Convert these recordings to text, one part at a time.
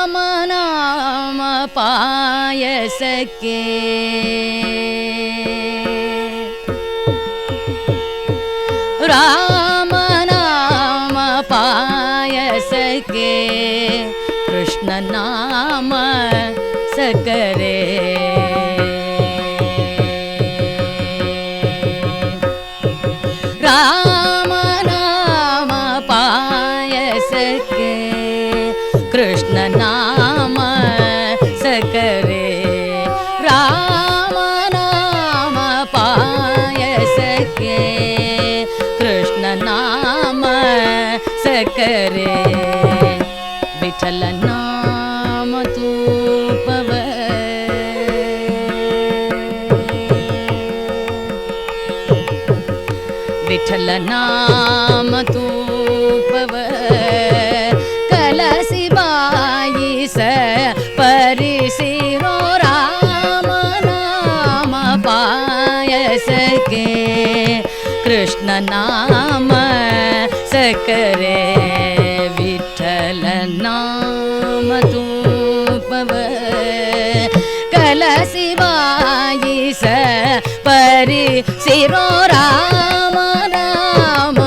ರಾಮನಾಮ ಪಾಯಸಕ್ಕೆ ರಾಮನಾಮ ಪಾಯಸಕ್ಕೆ ಕೃಷ್ಣ ನಾಮ ಸಕರೆ ರಾಮನಾಮ ಪಾಯಸಕ್ಕೆ ಕೃಷ್ಣ ನಾಮ ಸಕರೆ ರಾಮನಾಮ ಪಾಯಸಕ್ಕೆ ಕೃಷ್ಣ ನಾಮ ಸಕರೆ ವಿಠಲ ನಾಮ ತೂಪವ ವಿಠಲ ನಾಮ ತೂಪವ ಕಲಸಿ ಬಾಯಿಸ ಪರಿಸಿರೋ ರಾಮ ನಾಮ ಪಾಯಸಕ್ಕೆ ಕೃಷ್ಣ ನಾಮ ಸಕರೆ ವಿಠಲ ನಾಮ ತೂಪವ ಕಲಸಿ ಬಾಯಿಸ ಪರಿಸಿರೋ ರಾಮ ನಾಮ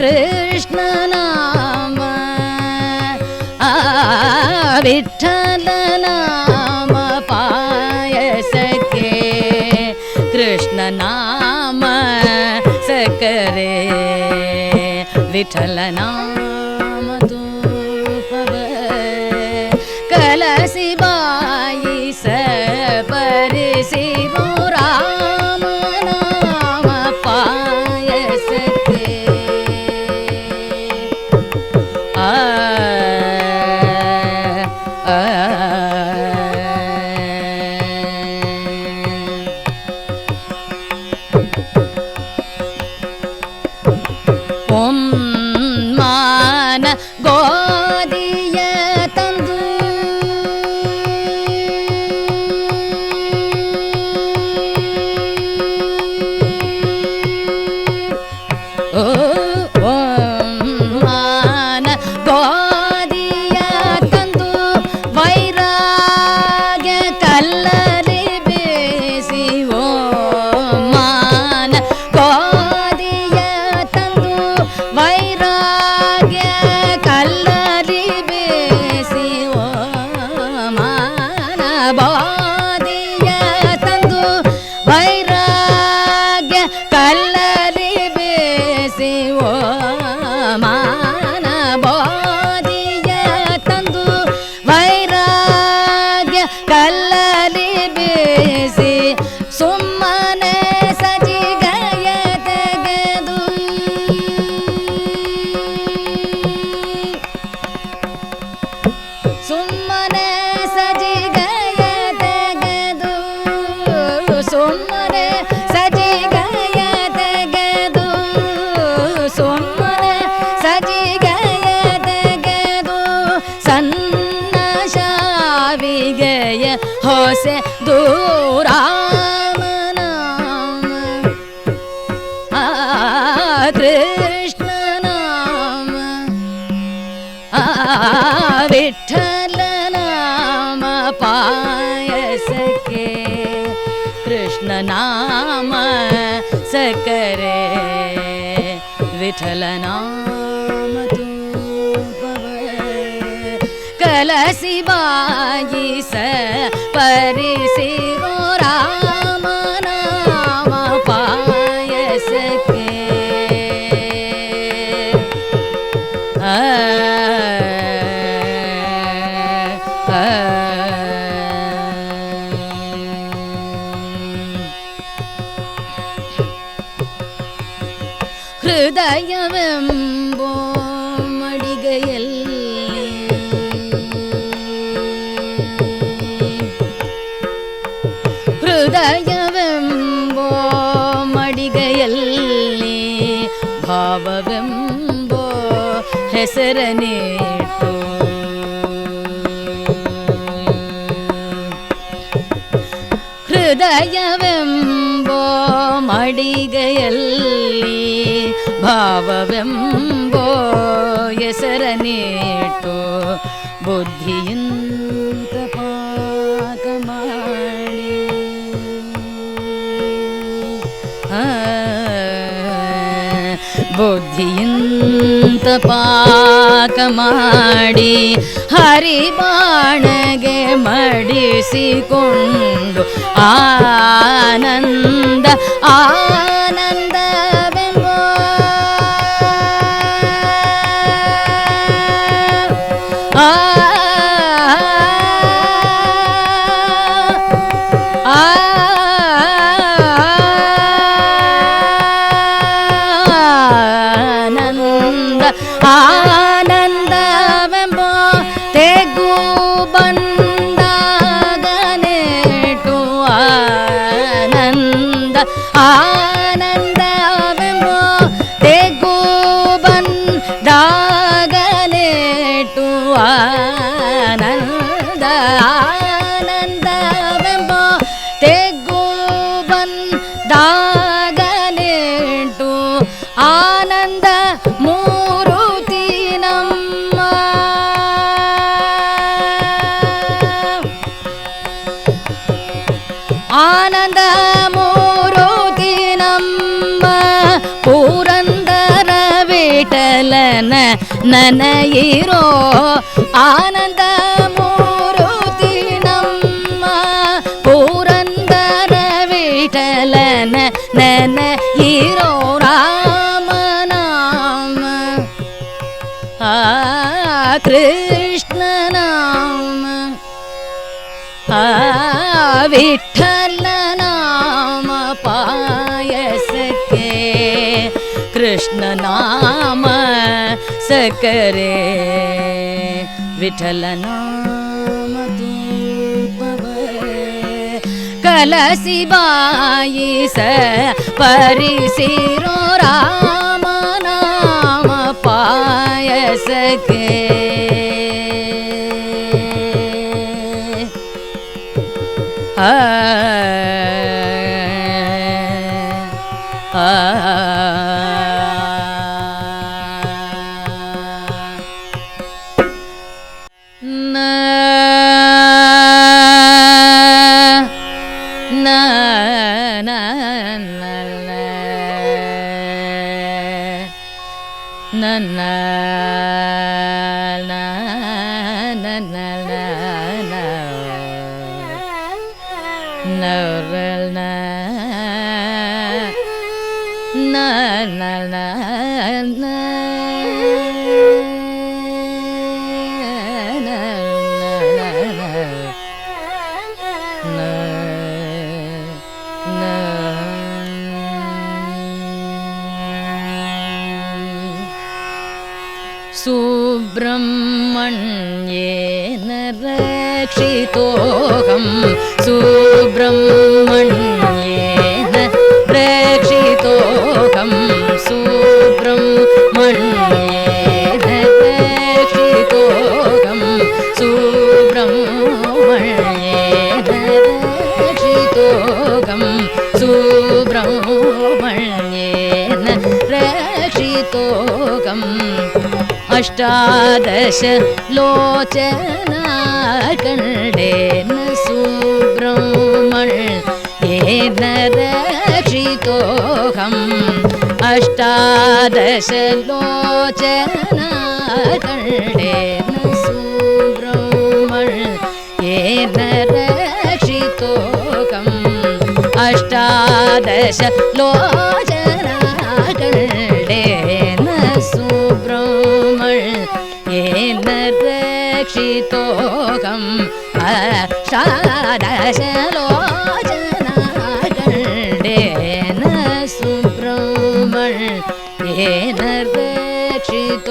ಕೃಷ್ಣ ನಾಮ ವಿಠಲ ನಾಮ ಪಾಯಸಕ್ಕೆ ಕೃಷ್ಣ ನಾಮ ಸಕರೆ ವಿಠಲ ನಾಮ ತೂಪವ ಕಲಸಿ ಬಾಯಿಸ ಪರಿಸಿರೋ ರಾಮ ನಾಮ ಪಾಯಸಕ್ಕೆ ಮಾನ ಗೋದಿಯ ತಂದು ಮಾನ ಗೋದಿಯ ತಂದು ವೈರಾಗ್ಯ ಕಲ್ಲರಿ ಬೇಸಿ ಓ ಮಾನ ಗೋದಿಯ ತಂದು ವೈರಾಗ್ಯ ಕಲ್ಲರಿ ಬೇಸಿ ಓ ಮಾನ ಬೋದಿಯ ತಂದು ವೈರಾಗ್ಯ ಕಲ್ಲರಿ ಬೇಸಿ ಓ ಮಾನ ಬೋದಿಯ ತಂದು ವೈರಾಗ್ಯ ಕಲ್ಲರಿ ಬೇಸಿ ಸುಮ್ಮನೆ ಸಜಿಗಯ ತೆಗೆದು ಸುಮ್ಮನೆ ಸಜಿಗಯ ತೆಗೆದು ಸುಮ್ಮನೆ ಸಜಿಗಯ ತೆಗೆದು ಸುಮ್ಮನೆ ಸಜಿಗಯ ತೆಗೆದು ಸಣ್ಣ ಶಾವಿಗೆಯ ಹೊಸೆ ದೂರಾಮ ನಾಮ ಕೃಷ್ಣ ನಾಮ ವಿಠಲ ನಾಮ ಪಾಯಸಕ್ಕೆ ಕೃಷ್ಣ ನಾಮ ಸಕರೆ ವಿಠಲ ನಾಮ ತೂಪವ ಕಲಸಿ ಬಾಯಿಸ ಪರಿಸಿರೋ ರಾಮ ನಾಮ ಪಾಯಸಕ್ಕೆ ಹೃದಯವೆಂಬೋ ಮಡಿಗೆಯಲ್ಲಿ ಹೃದಯವೆಂಬೋ ಮಡಿಗೆಯಲ್ಲಿ ಭಾವವೆಂಬೋ ಹೆಸರನೇಟು ಹೃದಯವೆಂಬೋ ಮಡಿಗೆಯಲ್ಲಿ ಭಾವವೆಂಬೋ ಹೆಸರನೇಟು ಬುದ್ಧಿಯಿಂದ ಪಾಕ ಮಾಡಿ ಬುದ್ಧಿಯಿಂದ ಪಾಕ ಮಾಡಿ ಹರಿಬಾಣಗೆ ಮಡಿಸಿಕೊಂಡು ಆನಂದ ಆನಂದವೆಂಬೋ ಆನಂದವೆಂಬೋ ತೆಗೂ ಬಂದಾಗನೇಟು ಆನಂದ ಆನಂದವೆಂಬೋ ತೆಗೂ ಬಂದಾಗನೇಟು ಆನಂದ ಆನಂದವೆಂಬೋ ತೆಗೂ ಬಂದಾಗನೇಟು ಆನಂದ ಮೂರುತಿ ನಮ್ಮ ಆನಂದ ಮೂರುತಿ ನಮ್ಮ ಪುರಂದರ ವಿಠಲನ ನನಯಿರೋ ಆನಂದ ಮೂರುತಿ ನಮ್ಮ ಪುರಂದರ ವಿಠಲನ ನನಯಿರೋ ರಾಮನಾಮ ಕೃಷ್ಣ ನಾಮ ವಿಠಲ ನಾಮ ಪಾಯಸಕ್ಕೆ ಕೃಷ್ಣ ನಾಮ ಸಕ್ಕರೆ ವಿಠಲ ನಾಮ ಕಲಸಿ ಬಾಯಿಸ ಪರಿಸಿರೋ ರಾಮ ನಾಮ ಪಾಯಸಕ್ಕೆ सुब्रह्मण्येन रक्षितोऽहं सुब्रह्मण्येन रक्षितोऽहं सुब्रह्मण्येन रक्षितोऽहं सुब्रह्मण्येन रक्षितोऽहं सुब्रह्मण्येन रक्षितोऽहम् अष्टादश लोचना कंडेन सुब्रह्मण्येन रक्षितोऽहम् अष्टादश लोचना कंडेन सुब्रह्मण्येन रक्षितोऽहम् अष्टादश लोचना कंडेन सुब्रह्मण्येन रक्षितोऽहम् अष्टादश लोचना कंडेन सुब्रह्मण्येन येन रक्षितोऽहम्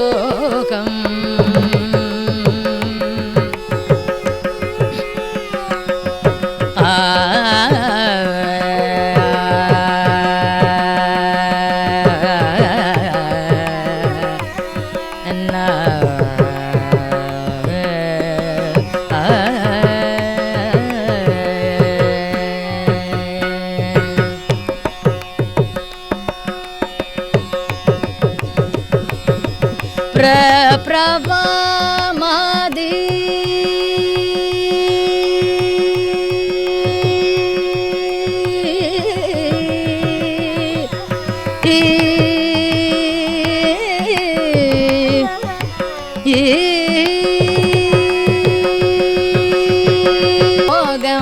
प्रवामादि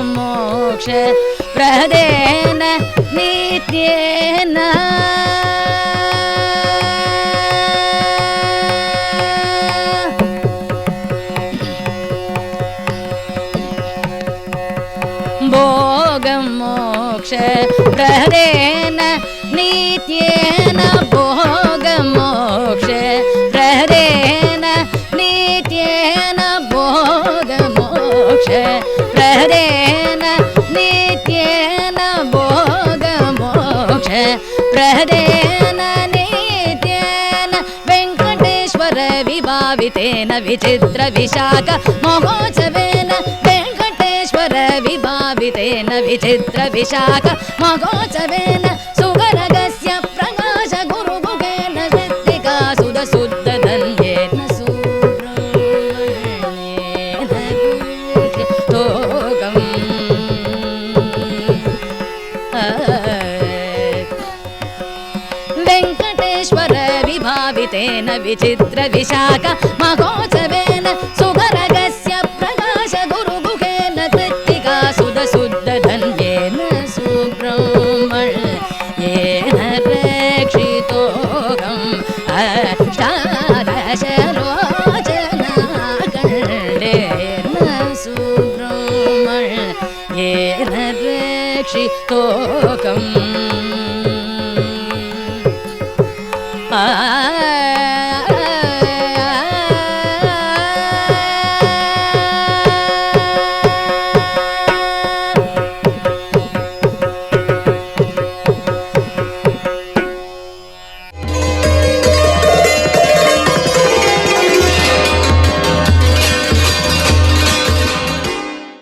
मोक्ष प्रदेन नित्येन भोगमोक्ष प्रदेन नित्येन भोगमोक्ष प्रदेन नित्येन भोगमोक्ष प्रदेन नित्येन भोगमोक्ष प्रदेन नित्येन वेङ्कटेश्वर विभावितेन विचित्र विशाख महोत्सवेन विभावितेन विचित्र विशाख महोत्सवेन सुगरगस्य प्रकाश गुरुमुखेन वृत्तिका सुध धन्येन सुब्रह्मण्येन तोगम् वेङ्कटेश्वर विभावितेन विचित्र विशाख महोत्सवेन सुगरगस्य प्रकाश गुरुमुखेन शुद्ध धन्येन सुब्रह्मण्येन रक्षितोऽहम् अष्टादश लोचनाखण्डेन सुब्रह्मण्येन रक्षितोऽहम्